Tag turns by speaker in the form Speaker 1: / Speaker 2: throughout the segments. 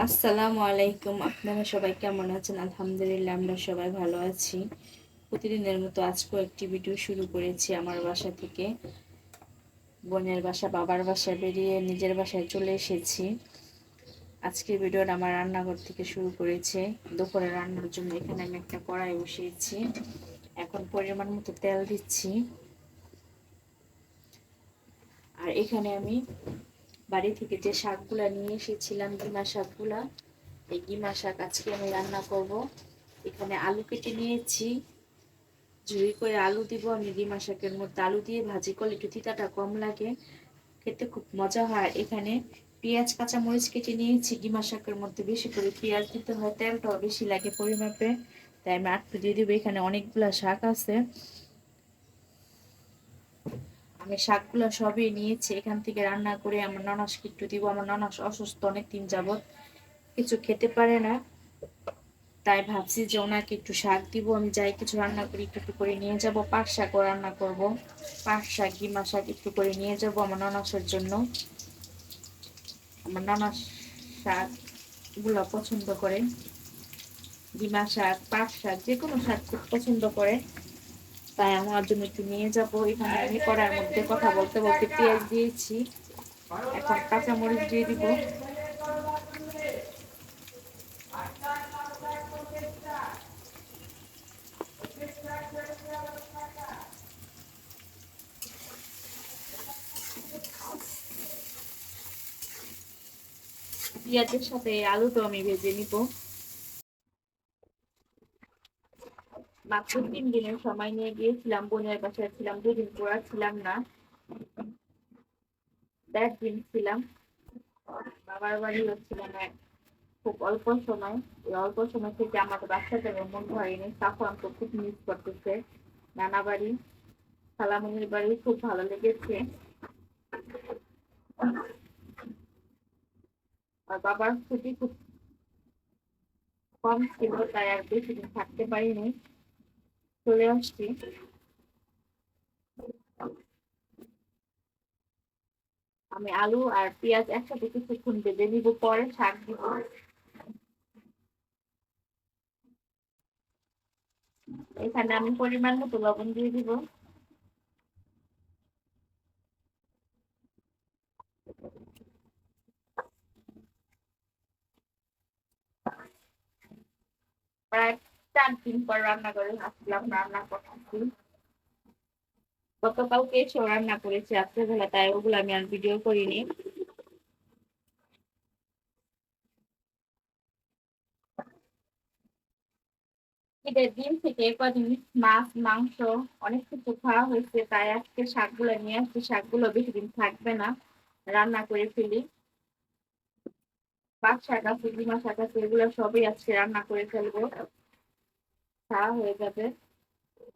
Speaker 1: আসসালামু আলাইকুম। আপনারা সবাই কেমন আছেন? আলহামদুলিল্লাহ আমরা সবাই ভালো আছি। প্রতিদিনের মতো আজকেও একটি ভিডিও শুরু করেছি আমার বাসা থেকে। বোনের বাসা, বাবার বাসা বেরিয়ে নিজের বাসায় চলে এসেছি। আজকের ভিডিওটা আমার রান্নাঘর থেকে শুরু করেছে। দুপুরে রান্নার জন্য এখানে আমি একটা কড়াই বসিয়েছি। এখন পরিমাণ মতো তেল দিচ্ছি। আর এখানে আমি বাড়ি থেকে যে শাকগুলা নিয়ে এসেছিলাম, গিমা শাকগুলা, এই গিমা শাক আজকে আমি রান্না করব। এখানে আলু কেটে নিয়েছি, ঝুরি করে আলু দিব আমি। গিমা শাকের মধ্যে আলু দিয়ে ভাজি করলে একটু তিতাটা কম লাগে, খেতে খুব মজা হয়। এখানে পেঁয়াজ কাঁচামরিচ কেটে নিয়েছি। গিমা শাকের মধ্যে বেশি করে পেঁয়াজ দিতে হয়, তেলটাও বেশি লাগে পরিমাপে, তাই আমি আটটু দিয়ে দিব। এখানে অনেকগুলা শাক আছে, আমি শাকগুলো সবই নিয়েছি। এখান থেকে রান্না করে আমার ননাসকে একটু দিব। আমার ননাস অসুস্থ, অনেক দিন যাবত কিছু খেতে পারে না, তাই ভাবছি যে ওনাকে একটু শাক দিব। আমি যাই কিছু রান্না করি একটু একটু করে নিয়ে যাব। পাট শাকও রান্না করব, পাট শাক, গিমা শাক একটু করে নিয়ে যাব আমার ননাসের জন্য। আমার ননাস শাক গুলো পছন্দ করে, গিমা শাক, পাট শাক, যে কোনো শাক খুব পছন্দ করে, তাই আমার জন্য একটু নিয়ে যাব। এখানে আমি কড়াইয়ের মধ্যে কথা বলতে বলতে পেঁয়াজ দিয়েছি, এখন কাঁচামরিচ দিয়ে দিব। পেঁয়াজের সাথে আলুটা আমি ভেজে নিব। মাত্র 3 দিনের সময় নিয়ে গিয়েছিলাম, বোনের বাসায় ছিলাম, 2 দিন পুরা ছিলাম না, 10 দিন ছিলাম। বাবার বাড়ি হচ্ছিলাম খুব অল্প সময়। এই অল্প সময় থেকে আমার বাচ্চাদের মন ভরেনি। তখন তো খুব মিস করতেছে নানা বাড়ি, খালামণির বাড়ি খুব ভালো লেগেছে। আর বাবার ছুটি খুব কম ছিল, তাই আর বেশি দিন থাকতে পারিনি, চলে আসছি। আমি আলু আর পেঁয়াজ একসাথে কিছুক্ষণ ভেজে নিব, পরে শাক দিব। এখানে আমি পরিমাণ মতো লবণ দিয়ে দিব। প্রায় 4 দিন পর রান্না করে আসলাম, রান্না করতেছি। গতকালকে এসেও রান্না করেছি রাত্রেবেলা, তাই ওগুলো আমি আর ভিডিও করিনি। ঈদের দিন থেকে কদিন মাছ মাংস অনেক কিছু খাওয়া হয়েছে, তাই আজকে শাকগুলো নিয়ে আসছি। শাকগুলো বেশি দিন থাকবে না, রান্না করে ফেলি। পাট শাক আছে, ডিমা শাক আছে, এগুলো সবই আজকে রান্না করে ফেলবো, খাওয়া হয়ে যাবে।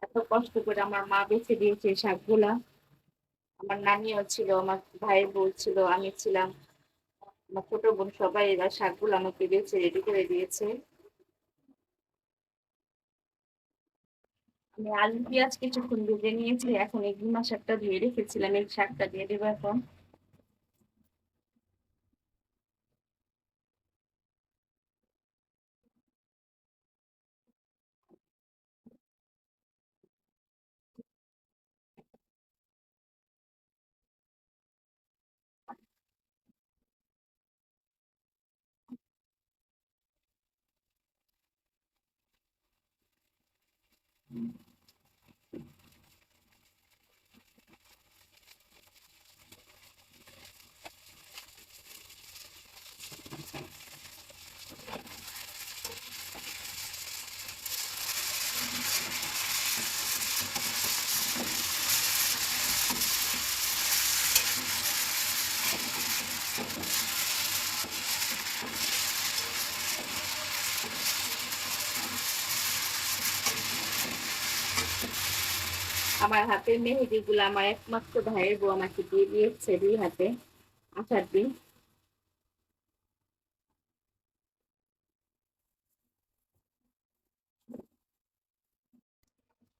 Speaker 1: এত কষ্ট করে আমার মা বেছে দিয়েছে এই শাকগুলা। আমার নানিও ছিল, আমার ভাই বউ ছিল, আমি ছিলাম, আমার ছোট বোন, সবাই এরা শাকগুলো আমাকে বেছে রেডি করে দিয়েছে। আমি আলু পেঁয়াজ কিছুক্ষণ ভেজে নিয়েছি, এখন এই ডিমা শাকটা ধুয়ে রেখেছিলাম, এই শাকটা দিয়ে দেবো এখন। আমার হাতের মেহেদি গুলো আমার একমাত্র ভাইয়ের বউ আমাকে দিয়ে দিয়েছে 2 হাতে, আসার দিন।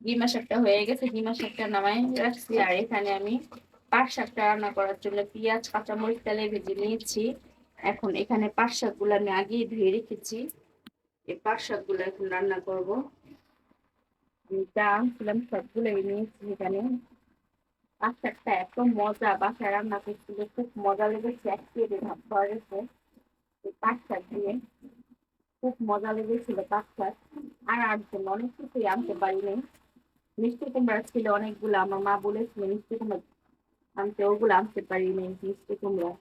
Speaker 1: ডিমা শাকটা হয়ে গেছে, ডিমা শাকটা নামাই রাখছি। আর এখানে আমি পাট শাকটা রান্না করার জন্য পেঁয়াজ কাঁচামরিচ তেলে ভেজে নিয়েছি। এখন এখানে পাট শাকগুলো আমি আগেই ধুয়ে রেখেছি। এই পাট শাকগুলো এখন রান্না করব। আমি যা আনছিলাম সবগুলো নিয়েছি এখানে। পাট শাকটা এত মজা, বাসায় রান্না করছিল, খুব মজা লেগেছে। এক প্লেটে ভাত খাওয়া গেছে এই পাট শাক দিয়ে। খুব মজা লেগেছিল পাট শাক। আর আর জন্য অনেক কিছুই আনতে পারিনি। মিষ্টি কুমড়া ছিল অনেকগুলো, আমার মা বলেছিল মিষ্টি কুমড়া আনতে, ওগুলো আনতে পারিনি মিষ্টি কুমড়া।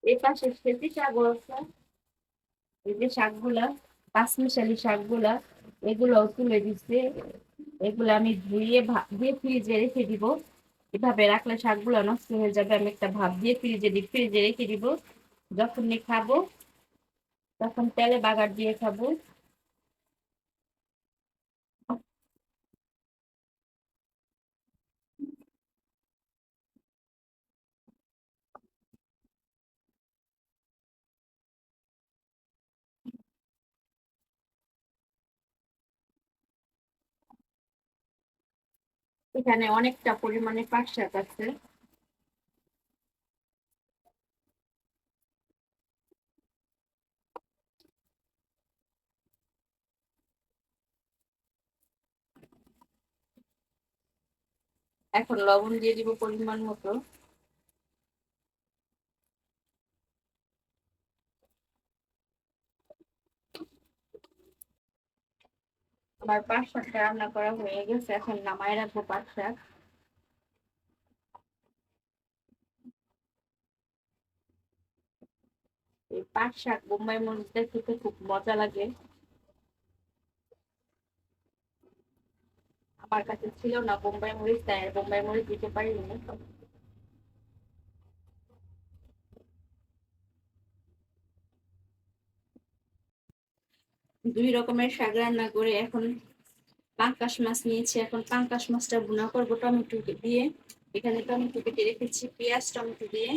Speaker 1: এই পাশে সেতি শাক আছে, এই যে শাকগুলা, পাঁচমিশালি শাকগুলা, এগুলো তুলে দিচ্ছে। এগুলো আমি ধুয়ে ভাপ দিয়ে ফ্রিজে রেখে দিব। এভাবে রাখলে শাকগুলো নষ্ট হয়ে যাবে। আমি একটা ভাপ দিয়ে ফ্রিজে রেখে দিব। যখনই খাবো তখন তেলে বাগার দিয়ে খাবো। এখানে অনেকটা পরিমাণে পাট শাক আছে। এখন লবণ দিয়ে দিব পরিমাণ মতো। আমার পাট শাকটা রান্না করা হয়ে গেছে, এখন নামায় রাখবো পাট শাক। এই পাট শাক বোম্বাই মরিচ দিয়ে খেতে খুব মজা লাগে। আমার কাছে ছিল না বোম্বাই মরিচ, তাই আর বোম্বাই মরিচ দিতে পারিনি। দুই রকমের শাক রান্না করে এখন পাঙ্কাশ মাছ নিয়েছি। এখন পাঙ্কাশ মাছটা ভুনা করবো টমেটো দিয়ে। এখানে টমেটো কেটে রেখেছি, পেঁয়াজ টমেটো দিয়ে।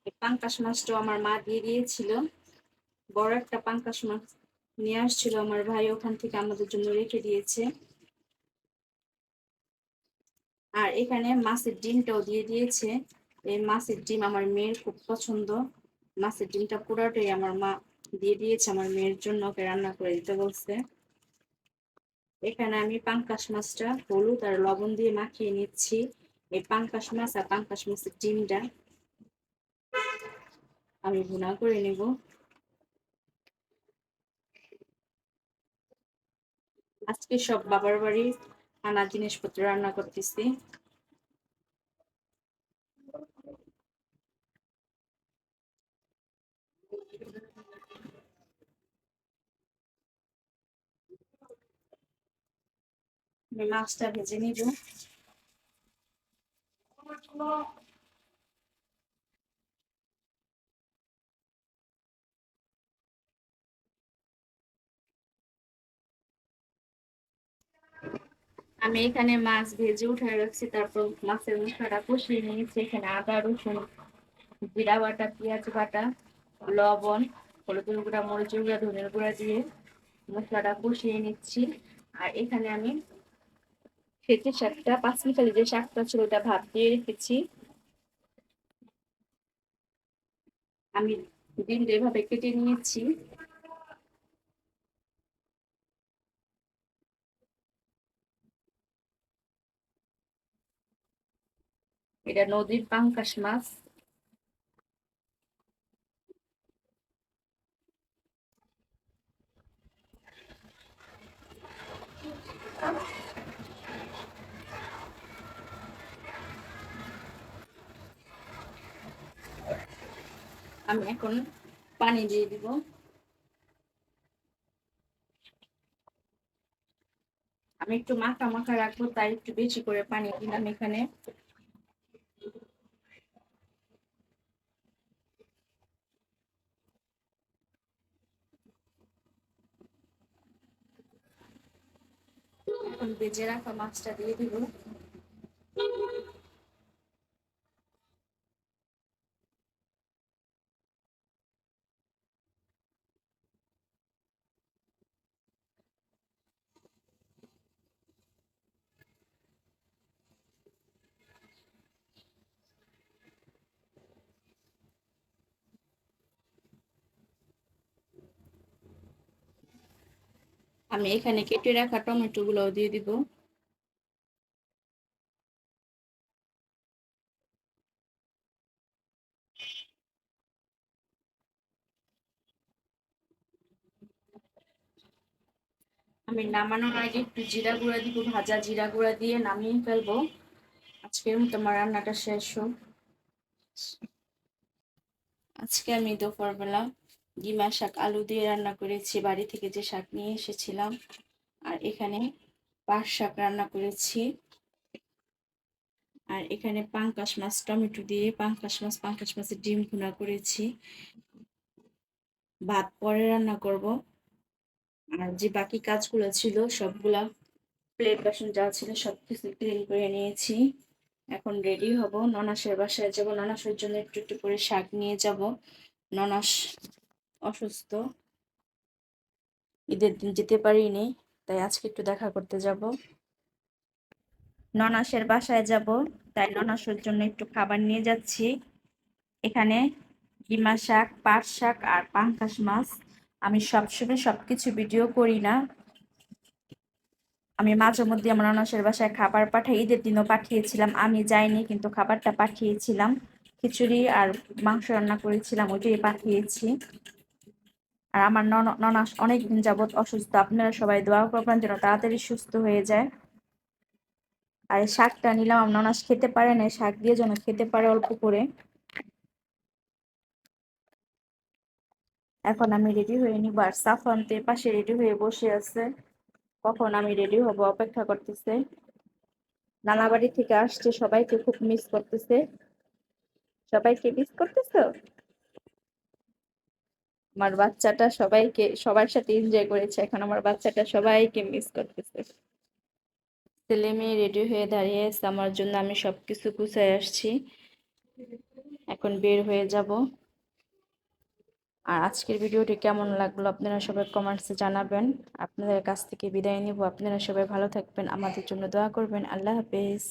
Speaker 1: এই পাঙ্কাশ মাছটাও আমার মা দিয়ে দিয়েছিল। বড় একটা পাঙ্কাশ মাছ নিয়ে আসছিল আমার ভাই, ওখান থেকে আমাদের জন্য রেখে দিয়েছে। আর এখানে মাছের ডিমটাও দিয়ে দিয়েছে। এই মাছের ডিম আমার মেয়ের খুব পছন্দ। মাছের ডিমটা পুরোটাই আমার মা দিয়ে দিয়েছে আমার মেয়ের জন্য, ওকে রান্না করে দিতে বলছে। এখানে আমি পাঙ্কাশ মাছটা হলুদ আর লবণ দিয়ে মাখিয়ে নিচ্ছি। এই পাঙ্কাশ মাছ আর পাঙ্কাশ মাছের ডিমটা আমি ভুনা করে নেব। আজকে সব বাবার বাড়ি আনা জিনিসপত্র রান্না করতেছি। আমি মাছটা ভেজে নিব। আমি এখানে মাছ ভেজে উঠে রাখছি, তারপর মাছের মশলাটা কষিয়ে নিয়েছি। এখানে আদা রসুন জিরা বাটা পেঁয়াজ বাটা লবণ হলুদের গুঁড়া মরিচের গুঁড়া ধনের গুঁড়া দিয়ে মশলাটা কষিয়ে নিচ্ছি। আর এখানে আমি সেচে শাকটা, পাঁচমিশালি যে শাকটা ছিল ওটা ভাত দিয়ে রেখেছি। আমি ডিমটা এভাবে কেটে নিয়েছি। এটা নদীর পাঙ্কাশ মাছ। আমি এখন পানি দিয়ে দিব। আমি একটু মাখা মাখা রাখবো, তাই একটু বেশি করে পানি দিলাম এখানে। এখন ভেজে রাখা মাছটা দিয়ে দিব। আমি এখানে কেটে রাখা টমেটো গুলো দিয়ে দিব। আমি নামানোর আগে একটু জিরা গুঁড়া দিব, ভাজা জিরা গুঁড়া দিয়ে নামিয়ে ফেলবো। আজকের মতো আমার রান্নাটা শেষ হোক। আজকে আমি দুপুরবেলা ডিমা শাক আলু দিয়ে রান্না করেছি, বাড়ি থেকে যে শাক নিয়ে এসেছিলাম। আর এখানে পাট শাক রান্না করেছি। আর এখানে পাঙ্কাশ মাছ টমেটো দিয়ে পাঙ্কাশ মাছের ডিম ভুনা করেছি। ভাত পরে রান্না করব। আর যে বাকি কাজগুলো ছিল সবগুলা, প্লেট বাসন যা ছিল সবকিছু ক্লিন করে নিয়েছি। এখন রেডি হব, ননাসের বাসায় যাব। ননাসের জন্য একটু একটু করে শাক নিয়ে যাব। ননাস অসুস্থ, ঈদের দিন যেতে পারিনি, তাই আজকে একটু দেখা করতে যাব। ননাসের বাসায় যাব, তাই ননাসের জন্য একটু খাবার নিয়ে যাচ্ছি। এখানে কিমা শাক, পাট শাক আর পাঙ্কাশ মাছ। আমি সবসময় সবকিছু ভিডিও করি না, আমি মাঝে মধ্যে আমার ননাসের বাসায় খাবার পাঠাই। ঈদের দিনও পাঠিয়েছিলাম, আমি যাইনি কিন্তু খাবারটা পাঠিয়েছিলাম। খিচুড়ি আর মাংস রান্না করেছিলাম, ওইটাই পাঠিয়েছি। আর আমার ননাস অনেকদিন যাবৎ অসুস্থ, আপনারা সবাই দোয়া করবেন যেন তাড়াতাড়ি সুস্থ হয়ে যায়। আর এই শাকটা নিলাম, আমার ননাস খেতে পারে না, শাক দিয়ে যেন খেতে পারে অল্প করে। এখন আমি রেডি হয়ে নিব, আর সাফান্তে পাশে রেডি হয়ে বসে আছে, কখন আমি রেডি হব অপেক্ষা করতেছে। নানা বাড়ি থেকে আসছে, সবাইকে খুব মিস করতেছে। সবাইকে মিস করতেছো? আমার বাচ্চাটা সবাইকে সবার সাথে এনজয় করেছে, এখন আমার বাচ্চাটা সবাইকে মিস করতেছে। ছেলে মেয়ে রেডি হয়ে দাঁড়িয়ে আছে আমার জন্য, আমি সবকিছু গুছায় আসছি, এখন বের হয়ে যাব। আর আজকের ভিডিওটি কেমন লাগলো আপনারা সবাই কমেন্টসে জানাবেন। আপনাদের কাছ থেকে বিদায় নিব, আপনারা সবাই ভালো থাকবেন, আমাদের জন্য দোয়া করবেন। আল্লাহ হাফেজ।